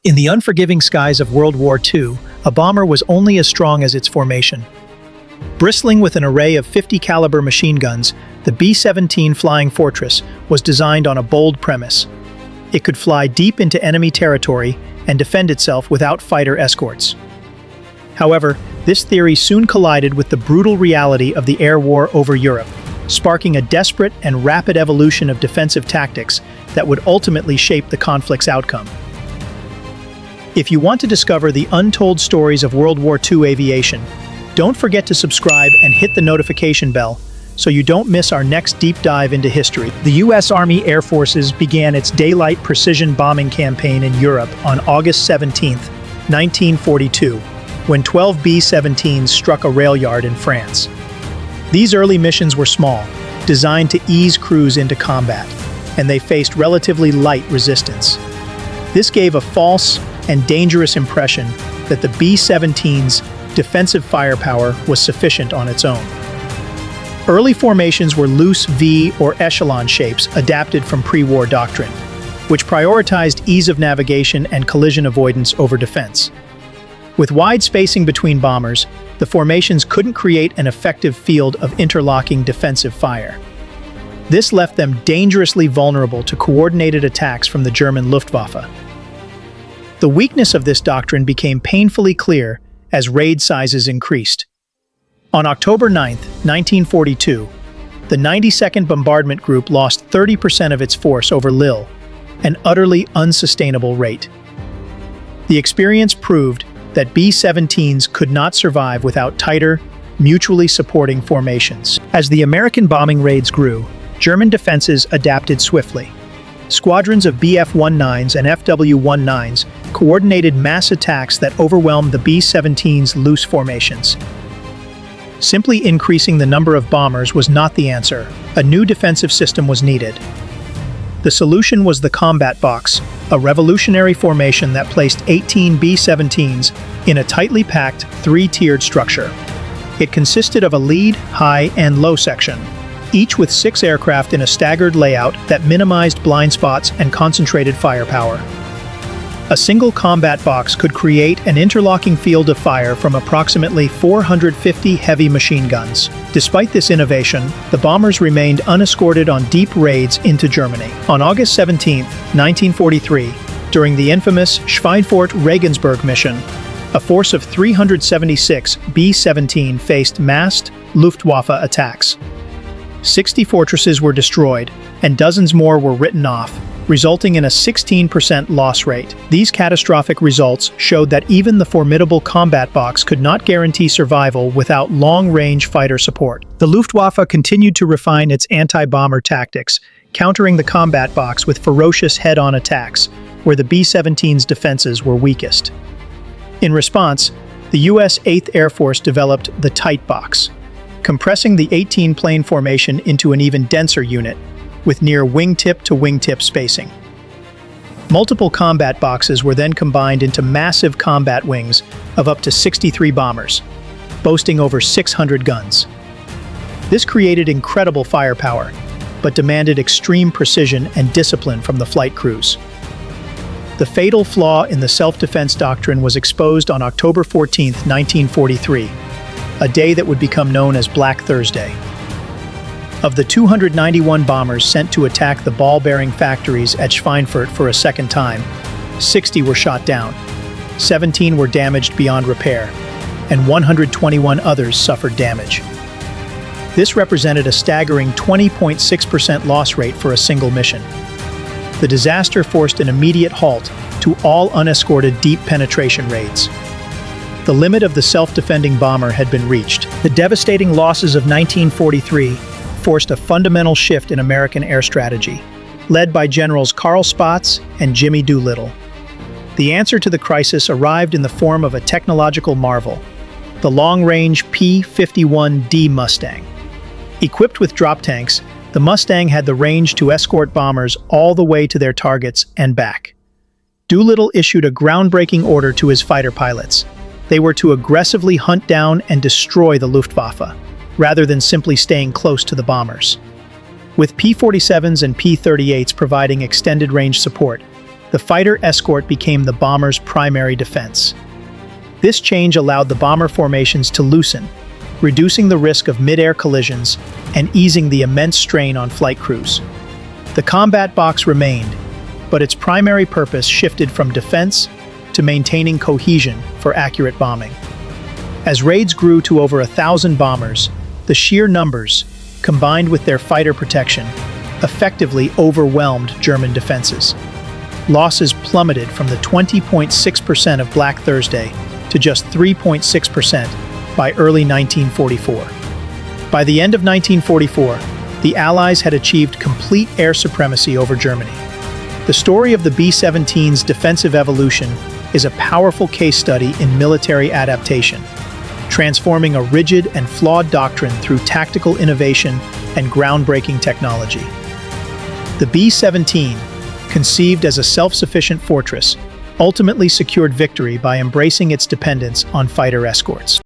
In the unforgiving skies of World War II, a bomber was only as strong as its formation. Bristling with an array of 50-caliber machine guns, the B-17 Flying Fortress was designed on a bold premise. It could fly deep into enemy territory and defend itself without fighter escorts. However, this theory soon collided with the brutal reality of the air war over Europe, sparking a desperate and rapid evolution of defensive tactics that would ultimately shape the conflict's outcome. If you want to discover the untold stories of World War II aviation, don't forget to subscribe and hit the notification bell so you don't miss our next deep dive into history. The U.S. Army Air Forces began its daylight precision bombing campaign in Europe on August 17, 1942, when 12 B-17s struck a rail yard in France. These early missions were small, designed to ease crews into combat, and they faced relatively light resistance. This gave a false and dangerous impression that the B-17's defensive firepower was sufficient on its own. Early formations were loose V or echelon shapes adapted from pre-war doctrine, which prioritized ease of navigation and collision avoidance over defense. With wide spacing between bombers, the formations couldn't create an effective field of interlocking defensive fire. This left them dangerously vulnerable to coordinated attacks from the German Luftwaffe. The weakness of this doctrine became painfully clear as raid sizes increased. On October 9, 1942, the 92nd Bombardment Group lost 30% of its force over Lille, an utterly unsustainable rate. The experience proved that B-17s could not survive without tighter, mutually supporting formations. As the American bombing raids grew, German defenses adapted swiftly. Squadrons of Bf-19s and Fw-19s coordinated mass attacks that overwhelmed the B-17's loose formations. Simply increasing the number of bombers was not the answer. A new defensive system was needed. The solution was the combat box, a revolutionary formation that placed 18 B-17s in a tightly packed, three-tiered structure. It consisted of a lead, high, and low section, each with 6 aircraft in a staggered layout that minimized blind spots and concentrated firepower. A single combat box could create an interlocking field of fire from approximately 450 heavy machine guns. Despite this innovation, the bombers remained unescorted on deep raids into Germany. On August 17, 1943, during the infamous Schweinfurt-Regensburg mission, a force of 376 B-17 faced massed Luftwaffe attacks. 60 fortresses were destroyed, and dozens more were written off, resulting in a 16% loss rate. These catastrophic results showed that even the formidable combat box could not guarantee survival without long-range fighter support. The Luftwaffe continued to refine its anti-bomber tactics, countering the combat box with ferocious head-on attacks, where the B-17's defenses were weakest. In response, the U.S. 8th Air Force developed the tight box, compressing the 18-plane formation into an even denser unit, with near wingtip-to-wingtip spacing. Multiple combat boxes were then combined into massive combat wings of up to 63 bombers, boasting over 600 guns. This created incredible firepower, but demanded extreme precision and discipline from the flight crews. The fatal flaw in the self-defense doctrine was exposed on October 14, 1943, a day that would become known as Black Thursday. Of the 291 bombers sent to attack the ball-bearing factories at Schweinfurt for a second time, 60 were shot down, 17 were damaged beyond repair, and 121 others suffered damage. This represented a staggering 20.6% loss rate for a single mission. The disaster forced an immediate halt to all unescorted deep penetration raids. The limit of the self-defending bomber had been reached. The devastating losses of 1943 forced a fundamental shift in American air strategy, led by Generals Carl Spaatz and Jimmy Doolittle. The answer to the crisis arrived in the form of a technological marvel, the long-range P-51 Mustang. Equipped with drop tanks, the Mustang had the range to escort bombers all the way to their targets and back. Doolittle issued a groundbreaking order to his fighter pilots. They were to aggressively hunt down and destroy the Luftwaffe, rather than simply staying close to the bombers. With P-47s and P-38s providing extended range support, the fighter escort became the bomber's primary defense. This change allowed the bomber formations to loosen, reducing the risk of mid-air collisions and easing the immense strain on flight crews. The combat box remained, but its primary purpose shifted from defense to maintaining cohesion for accurate bombing. As raids grew to over 1,000 bombers, the sheer numbers, combined with their fighter protection, effectively overwhelmed German defenses. Losses plummeted from the 20.6% of Black Thursday to just 3.6% by early 1944. By the end of 1944, the Allies had achieved complete air supremacy over Germany. The story of the B-17's defensive evolution is a powerful case study in military adaptation, transforming a rigid and flawed doctrine through tactical innovation and groundbreaking technology. The B-17, conceived as a self-sufficient fortress, ultimately secured victory by embracing its dependence on fighter escorts.